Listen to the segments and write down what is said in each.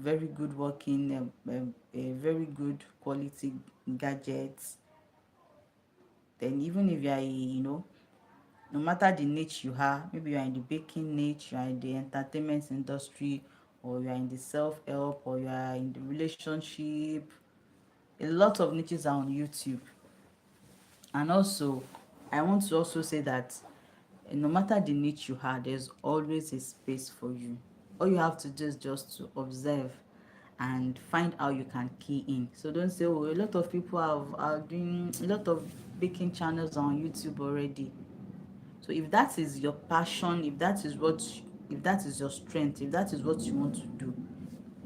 very good working, a very good quality gadgets. Then even if you are, no matter the niche you are, maybe you are in the baking niche, you are in the entertainment industry, or you are in the self-help, or you are in the relationship, a lot of niches are on YouTube. And also, I want to also say that no matter the niche you have, there's always a space for you. All you have to do is just to observe and find how you can key in. So don't say, oh, a lot of people are doing a lot of baking channels on YouTube already. So if that is your passion, if that is your strength, if that is what you want to do,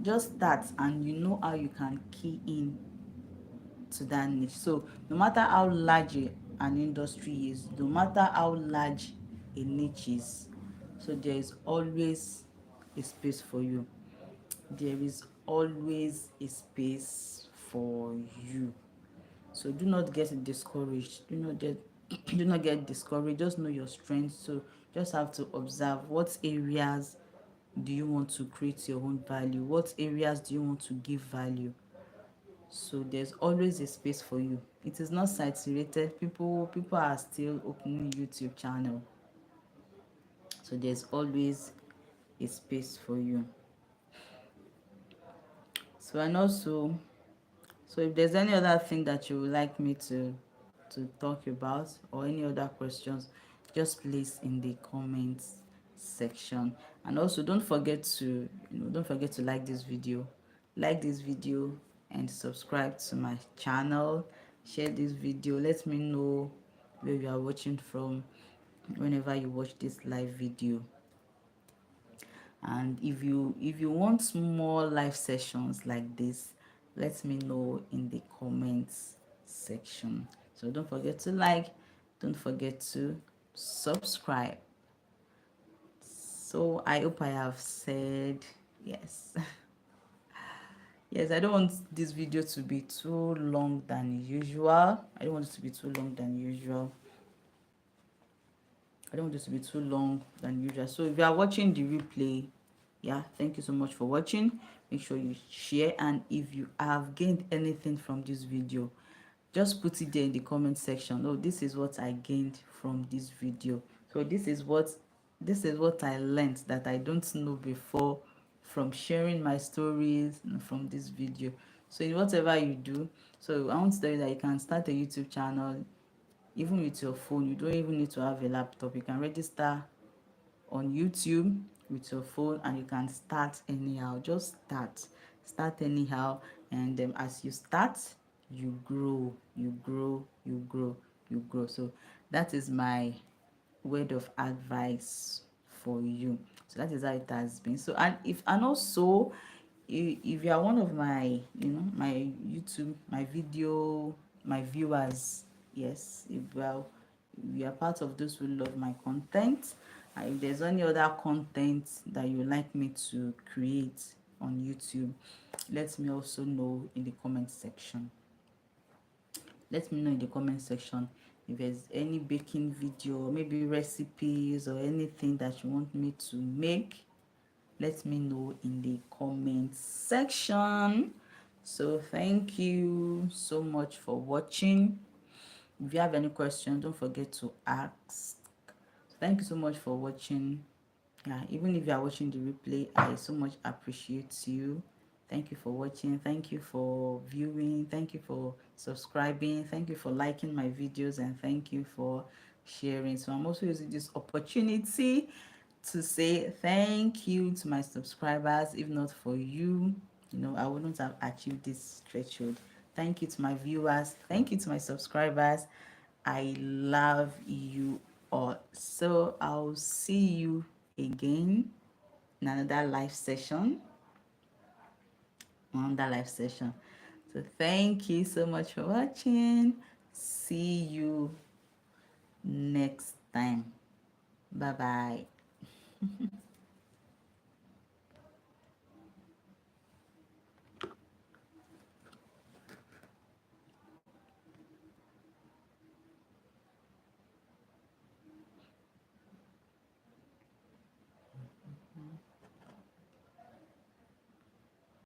just start, and you know how you can key in to that niche. So no matter how large an industry is, no matter how large a niche is, so there is always a space for you. There is always a space for you. So do not get discouraged. Do not get discouraged. Just know your strengths. So just have to observe what areas do you want to create your own value, what areas do you want to give value. So there's always a space for you. It is not saturated. People are still opening YouTube channel. So there's always a space for you. So and also, so if there's any other thing that you would like me to talk about, or any other questions, just place in the comments section. And also don't forget to like this video and subscribe to my channel. Share this video. Let me know where you are watching from whenever you watch this live video. And if you want more live sessions like this, let me know in the comments section. So don't forget to like, don't forget to subscribe. So I hope I have said yes. Yes, I don't want this video to be too long than usual. I don't want it to be too long than usual. I don't want this to be too long than usual. So if you are watching the replay, yeah, thank you so much for watching. Make sure you share, and if you have gained anything from this video, just put it there in the comment section. Oh, this is what I gained from this video. So this is what I learned that I don't know before from sharing my stories and from this video. So in whatever you do, so I want to tell you that you can start a YouTube channel even with your phone. You don't even need to have a laptop. You can register on YouTube with your phone, and you can start anyhow. Just start anyhow, and as you start, you grow, you grow, you grow, you grow. So that is my word of advice for you. So that is how it has been. So and also, if you are one of my my YouTube, my viewers, yes, if you are part of those who love my content, if there's any other content that you would like me to create on YouTube, let me also know in the comment section. Let me know in the comment section if there's any baking video, maybe recipes or anything that you want me to make. Let me know in the comment section. So thank you so much for watching. If you have any questions, don't forget to ask. Thank you so much for watching. Yeah, even if you are watching the replay, I so much appreciate you. Thank you for watching. Thank you for viewing. Thank you for subscribing. Thank you for liking my videos, and thank you for sharing. So I'm also using this opportunity to say thank you to my subscribers. If not for you, I wouldn't have achieved this threshold. Thank you to my viewers. Thank you to my subscribers. I love you all. So I'll see you again in another live session. So thank you so much for watching. See you next time. Bye bye.